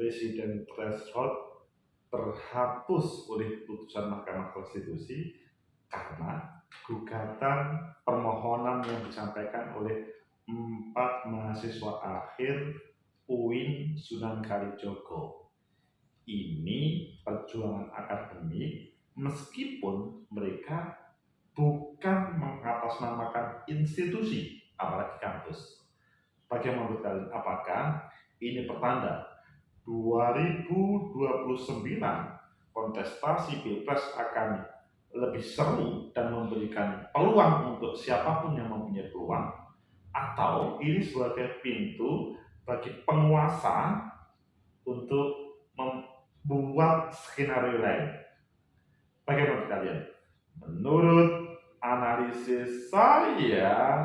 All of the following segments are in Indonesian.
presiden threshold terhapus oleh putusan Mahkamah Konstitusi karena gugatan permohonan yang disampaikan oleh 4 mahasiswa akhir UIN Sunan Kalijogo. Ini perjuangan akademik meskipun mereka bukan mengatasnamakan institusi, apalagi kampus. Bagaimana menurut kalian? Apakah ini pertanda 2029 kontestasi Pilpres akan lebih seru dan memberikan peluang untuk siapapun yang mempunyai peluang, atau ini sebagai pintu bagi penguasa untuk membuat skenario lain? Bagaimana menurut kalian? Menurut analisis saya,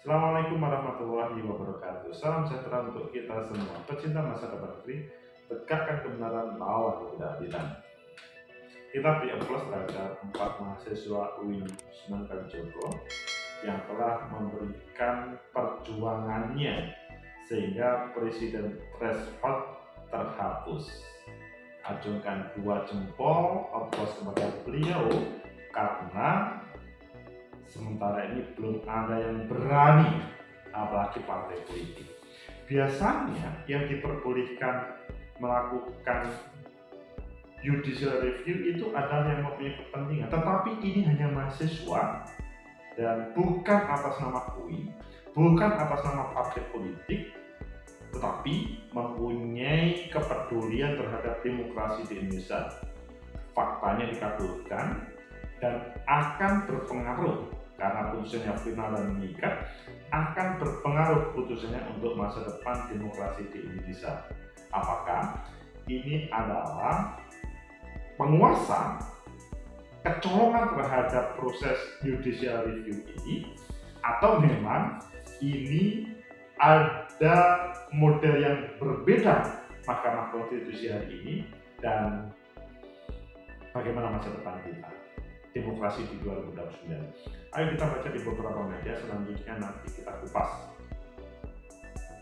Assalamualaikum warahmatullahi wabarakatuh. Salam sejahtera untuk kita semua. Pecinta masa depan negeri, tegakkan kebenaran, lawan ketidakadilan. Kita beri aplaus terhadap 4 mahasiswa UIN Sunan Kalijogo yang telah memberikan perjuangannya sehingga presiden threshold terhapus. Acungkan 2 jempol, aplaus kepada beliau, karena sementara ini belum ada yang berani, apalagi partai politik. Biasanya yang diperbolehkan melakukan judicial review itu adalah yang mempunyai kepentingan, tetapi ini hanya mahasiswa dan bukan atas nama UIN, bukan atas nama partai politik, tetapi mempunyai kepedulian terhadap demokrasi di Indonesia. Faktanya dikabulkan dan akan berpengaruh, karena putusannya final dan mengikat, akan berpengaruh putusannya untuk masa depan demokrasi di Indonesia. Apakah ini adalah penguasa kecolongan terhadap proses judicial review ini, atau memang ini ada model yang berbeda Mahkamah Konstitusi hari ini, dan bagaimana masa depan kita demokrasi di 2029. Ayo kita baca di beberapa media, selanjutnya nanti kita kupas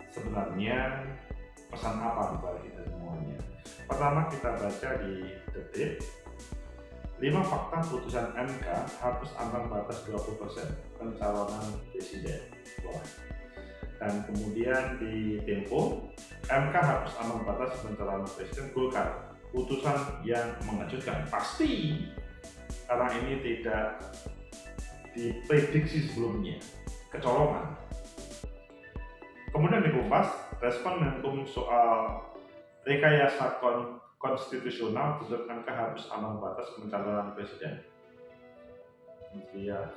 sebenarnya pesan apa di balik itu semuanya. Pertama kita baca di Detik, 5 fakta putusan MK hapus ambang batas 20% pencalonan presiden. Wah. Dan kemudian di Tempo, MK hapus ambang batas pencalonan presiden Golkar, putusan yang mengejutkan. Pasti, karena ini tidak diprediksi sebelumnya, kecolongan. Kemudian di Kompas, respon Menkum soal rekayasa konstitusional, putusan MK hapus ambang batas pencalonan presiden. Ya.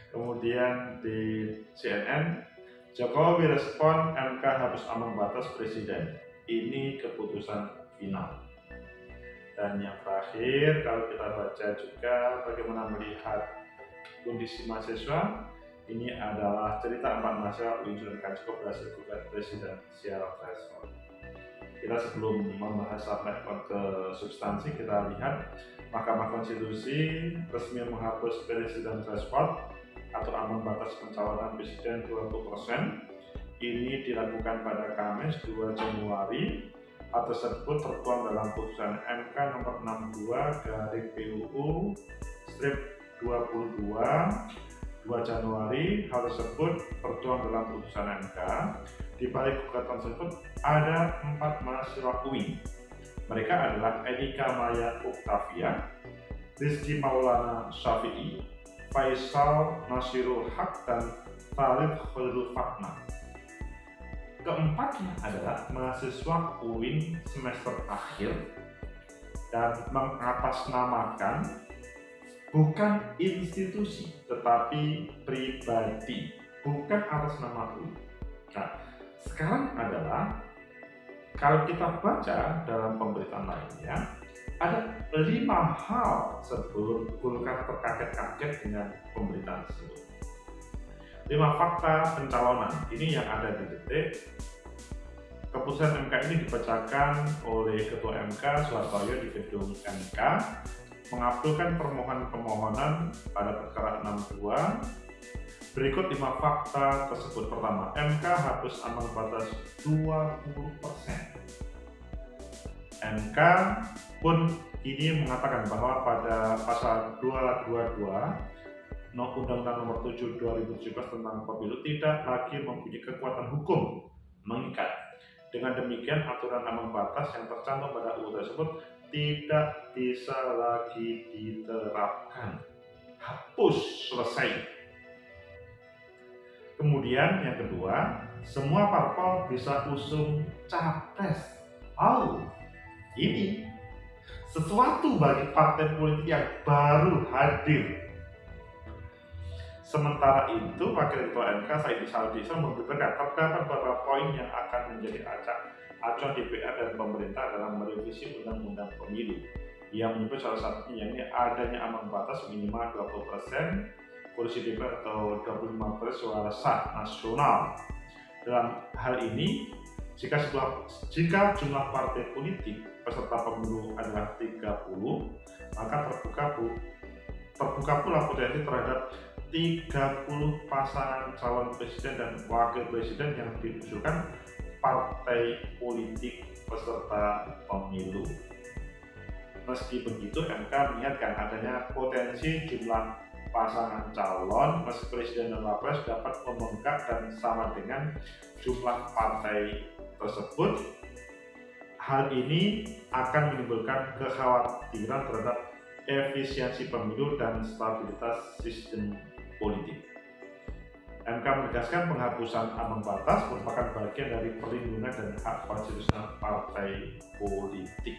Kemudian di CNN, Jokowi respon MK hapus ambang batas presiden. Ini keputusan final. Dan yang terakhir, kalau kita baca juga bagaimana melihat kondisi mahasiswa, ini adalah cerita 4 mahasiswa UIN Sunan Kalijogo berhasil gugat presidensial threshold. Kita sebelum membahas sampai ke substansi, kita lihat Mahkamah Konstitusi resmi menghapus presiden threshold atau ambang batas pencalonan presiden 20%. Ini dilakukan pada Kamis 2 Januari. Hal tersebut tertuang dalam putusan MK nomor 62/PUU strip 22 2 Januari. Hal tersebut tertuang dalam putusan MK. Di balik gugatan tersebut ada 4 mahasiswa UIN. Mereka adalah Enika Maya Octavia, Rizky Maulana Syafi'i, Faisal Nasirul Haq, dan Khalid Khairul Fatma. Keempatnya adalah mahasiswa UIN semester akhir dan mengatasnamakan bukan institusi tetapi pribadi, bukan atas nama UIN. Nah, sekarang adalah kalau kita baca dalam pemberitaan lainnya, ada 5 hal sebelum Golkar terkaget-kaget dengan pemberitaan tersebut. 5 fakta pencalonan ini yang ada di Detik Keputusan MK ini dibacakan oleh Ketua MK Soehartoyo di gedung MK, mengabulkan permohonan pemohonan pada perkara 62. Berikut 5 fakta tersebut. Pertama, MK hapus ambang batas 20%. MK pun ini mengatakan bahwa pada pasal 222 Undang-Undang Nomor 7 2017 tentang Pemilu tidak lagi mempunyai kekuatan hukum mengikat. Dengan demikian, aturan ambang batas yang tercantum pada UU tersebut tidak bisa lagi diterapkan. Hapus, selesai. Kemudian yang kedua, semua parpol bisa usung capres. Ini sesuatu bagi partai politik yang baru hadir. Sementara itu, Wakil Ketua MK Saidi Saldisan membeberkan terdapat beberapa poin yang akan menjadi acuan DPR dan pemerintah dalam merevisi Undang-Undang Pemilu. Yang menyebut salah satunya yakni adanya ambang batas minimal 20% kursi DPR atau 25% suara sah nasional. Dalam hal ini, jika jumlah partai politik peserta pemilu adalah 30, maka terbuka pula potensi terhadap 30 pasangan calon presiden dan wakil presiden yang diusulkan partai politik peserta pemilu. Meski begitu, MK mengingatkan adanya potensi jumlah pasangan calon presiden dan wapres dapat membengkak dan sama dengan jumlah partai tersebut. Hal ini akan menimbulkan kekhawatiran terhadap efisiensi pemilu dan stabilitas sistem politik. MK menegaskan penghapusan ambang batas merupakan bagian dari perlindungan dan hak konstitusional partai politik.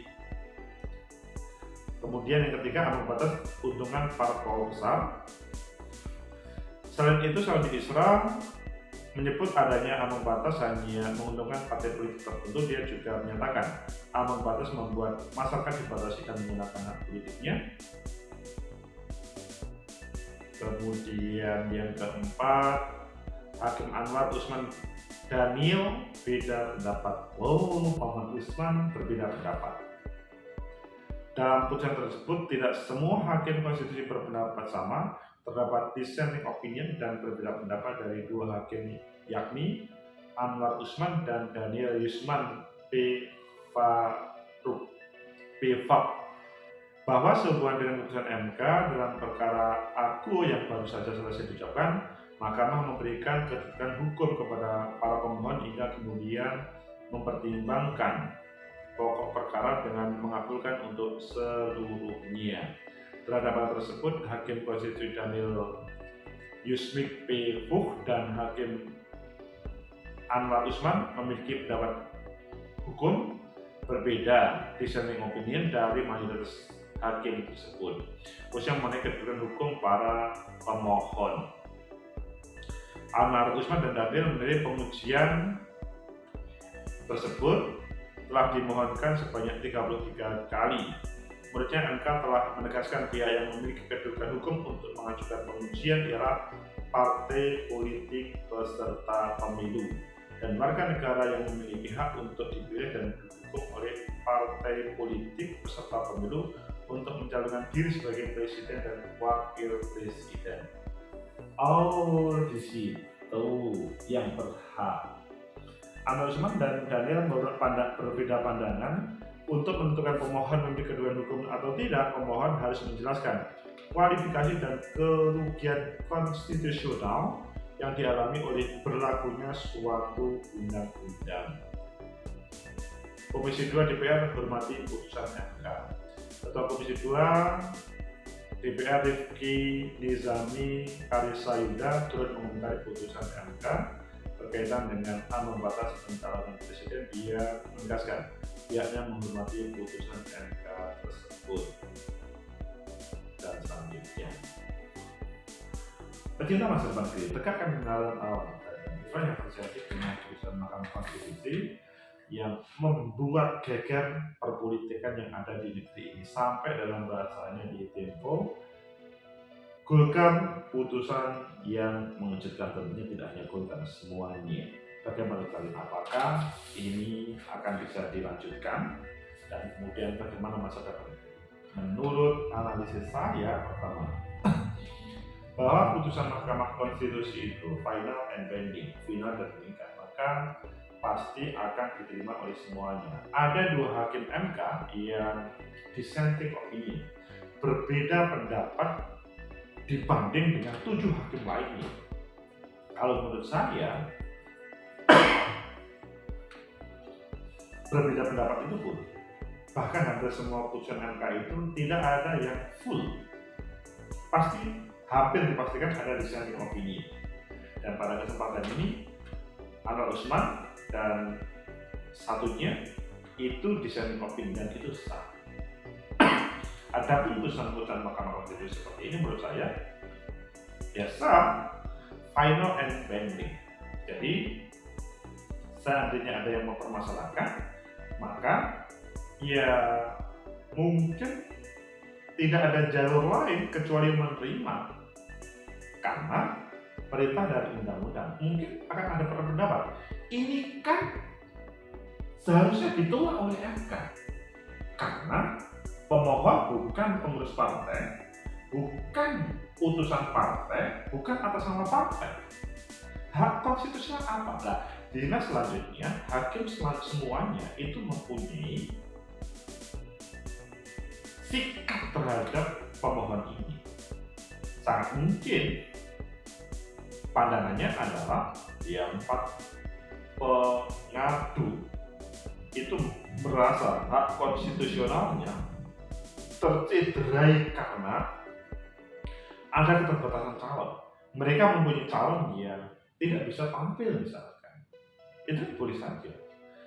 Kemudian yang ketiga, ambang batas keuntungan parpol besar. Selain itu, Saldi Isra menyebut adanya ambang batas hanya menguntungkan partai politik tertentu. Dia juga menyatakan ambang batas membuat masyarakat dibatasi dan menggunakan hak politiknya. Kemudian yang keempat, Hakim Anwar Usman Daniel beda pendapat. Muhammad Usman berbeda pendapat. Dalam putusan tersebut, tidak semua hakim konstitusi berpendapat sama. Terdapat dissenting opinion dan berbeda pendapat dari dua hakim, yakni Anwar Usman dan Daniel Yusman P. bahwa sehubungan dengan putusan MK dalam perkara aku yang baru saja selesai diucapkan, Mahkamah memberikan kedudukan hukum kepada para pemohon hingga kemudian mempertimbangkan pokok perkara dengan mengabulkan untuk seluruhnya. Terhadap hal tersebut, Hakim Konstitusi Daniel Yusmik P. Fuch dan Hakim Anwar Usman memiliki pendapat hukum berbeda, dissenting opinion dari mayoritas hakim tersebut, khususnya mengenai kedudukan hukum para pemohon. Anwar Usman dan Daniel menilai pengujian tersebut telah dimohonkan sebanyak 33 kali. Menurutnya, MK telah menegaskan pihak yang memiliki kedudukan hukum untuk mengajukan pengujian ialah partai politik peserta pemilu dan warga negara yang memiliki hak untuk dipilih dan didukung oleh partai politik peserta pemilu untuk mencalonkan diri sebagai presiden dan wakil presiden. Di situ yang berhak. Anwar Usman dan Daniel berbeda pandangan. Untuk menentukan pemohon memiliki kedudukan hukum atau tidak, pemohon harus menjelaskan kualifikasi dan kerugian konstitusional yang dialami oleh berlakunya suatu undang-undang. Komisi 2 DPR hormati putusan MK. Ketua Komisi 2 DPR Rifki Nizami Karisayuda turut mengomentari putusan MK berkaitan dengan ambang batas pencalonan presiden. Dia menegaskan pihaknya menghormati putusan MK tersebut. Dan selanjutnya, pecinta masa depan negeri, tegakkan kebenaran alam dan yang terjadi dengan putusan Mahkamah Konstitusi yang membuat geger perpolitikan yang ada di negeri ini. Sampai dalam bahasanya di Tempo, Golkar putusan yang mengejutkan, tentunya tidak hanya Golkar, semuanya. Bagaimana kalian? Apakah ini akan bisa dilanjutkan dan kemudian bagaimana masa depan? Menurut analisis saya, pertama, bahwa putusan Mahkamah Konstitusi itu final and binding, final dan mengikat, maka pasti akan diterima oleh semuanya. Ada 2 hakim MK yang dissenting opinion, berbeda pendapat dibanding dengan 7 hakim lainnya. Kalau menurut saya, berbeda pendapat itu pun, bahkan hampir semua putusan MK itu tidak ada yang full, pasti hampir dipastikan ada dissenting opinion. Dan pada kesempatan ini Anwar Usman dan satunya itu dissenting opinion dan itu sah. Ada putusan-putusan Mahkamah Konstitusi seperti ini menurut saya ya sah, final and binding. Jadi seandainya ada yang mempermasalahkan, maka ya mungkin tidak ada jalur lain kecuali menerima, karena perintah dari undang-undang. Mungkin akan ada pendapat, ini kan seharusnya ditolak oleh MK karena pemohon bukan pengurus partai, bukan utusan partai, bukan atas nama partai. Hak konstitusional apa? Nah, dinas selanjutnya hakim semuanya itu mempunyai sikap terhadap pemohon ini. Sangat mungkin pandangannya adalah yang 4 pengadu itu merasa hak konstitusionalnya tercederai karena ada keterbatasan calon. Mereka mempunyai calon yang tidak bisa tampil misalkan. Itu boleh saja.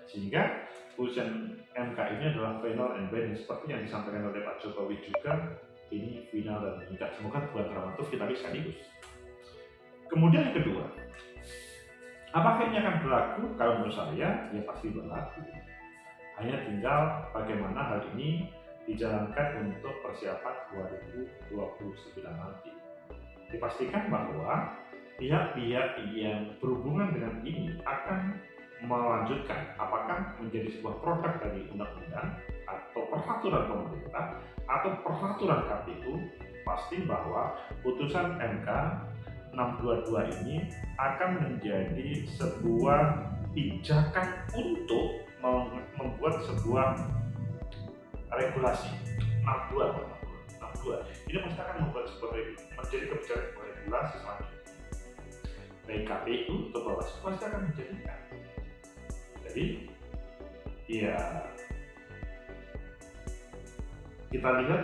Sehingga putusan MK ini adalah final and binding seperti yang disampaikan oleh Pak Jokowi juga, ini final dan mengikat. Semoga buat dramaturg kita bisa sekaligus. Kemudian yang kedua, apakah ini akan berlaku? Kalau menurut saya, ya pasti berlaku. Hanya tinggal bagaimana hal ini dijalankan untuk persiapan 2029 nanti. Dipastikan bahwa pihak-pihak yang berhubungan dengan ini akan melanjutkan apakah menjadi sebuah produk dari undang-undang atau peraturan pemerintah atau peraturan KPU. Pasti bahwa putusan MK 622 ini akan menjadi sebuah pijakan untuk membuat sebuah regulasi. 62 ini pasti akan membuat sebuah menjadi kebijakan regulasi selanjutnya. Baik KPU atau Bawaslu pasti akan menjadikan. Jadi ya kita lihat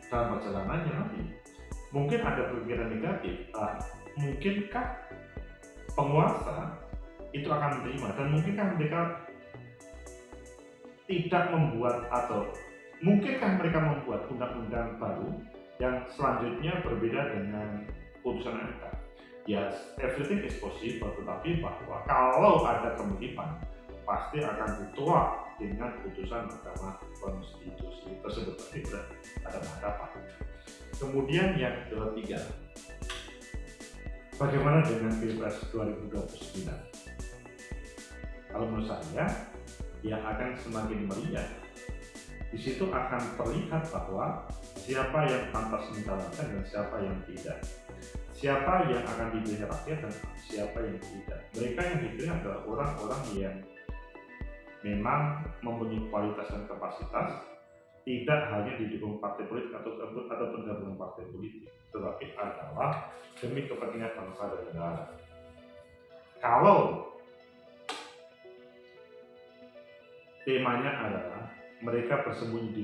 dalam perjalanannya nanti mungkin ada pemikiran negatif, mungkinkah penguasa itu akan menerima dan mungkinkah mereka tidak membuat atau mungkinkah mereka membuat undang-undang baru yang selanjutnya berbeda dengan putusan MK. Yes, everything is possible, tetapi bahwa kalau ada kemungkinan pasti akan ditolak dengan putusan Mahkamah Konstitusi tersebut. Tidak ada pendapat. Kemudian yang ketiga, bagaimana dengan Pilpres 2029? Kalau menurut saya, yang akan semakin meriah. Di situ akan terlihat bahwa siapa yang pantas mencalonkan dan siapa yang tidak. Siapa yang akan dipilih rakyat dan siapa yang tidak. Mereka yang dipilih adalah orang-orang yang memang mempunyai kualitas dan kapasitas, tidak hanya didukung partai politik atau gabungan partai politik, tetapi adalah demi kepentingan bangsa dan negara. Kalau temanya adalah mereka bersembunyi di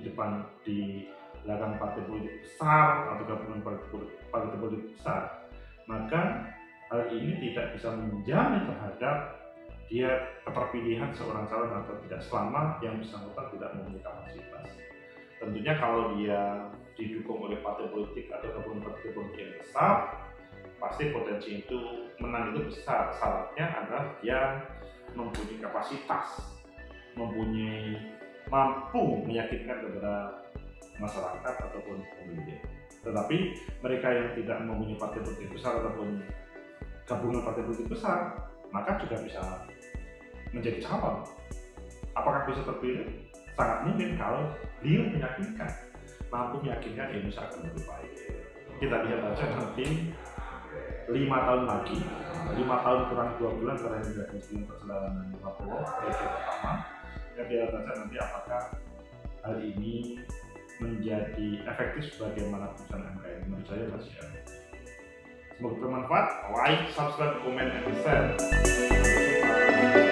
belakang partai politik besar atau gabungan partai politik besar, maka hal ini tidak bisa menjamin terhadap dia keterpilihan seorang calon atau tidak selama yang bersangkutan tidak memiliki kapasitas. Tentunya kalau dia didukung oleh partai politik atau gabungan partai politik yang besar, pasti potensi itu menang itu besar. Syaratnya adalah dia mempunyai kapasitas, mampu meyakinkan kepada masyarakat ataupun pemilih. Tetapi mereka yang tidak mempunyai partai politik besar ataupun gabungan partai politik besar, maka juga bisa menjadi calon. Apakah bisa terpilih? Sangat mungkin kalau beliau mampu meyakinkan Indonesia akan lebih baik. Kita lihat aja nanti 5 tahun lagi, 5 tahun kurang 2 bulan terakhir dari perjalanan Prabowo periode pertama. Kita lihat aja nanti apakah hal ini menjadi efektif sebagaimana putusan MK ini. Menurut saya masih ada. Semoga bermanfaat. Like, subscribe, komen, and share. Sampai jumpa.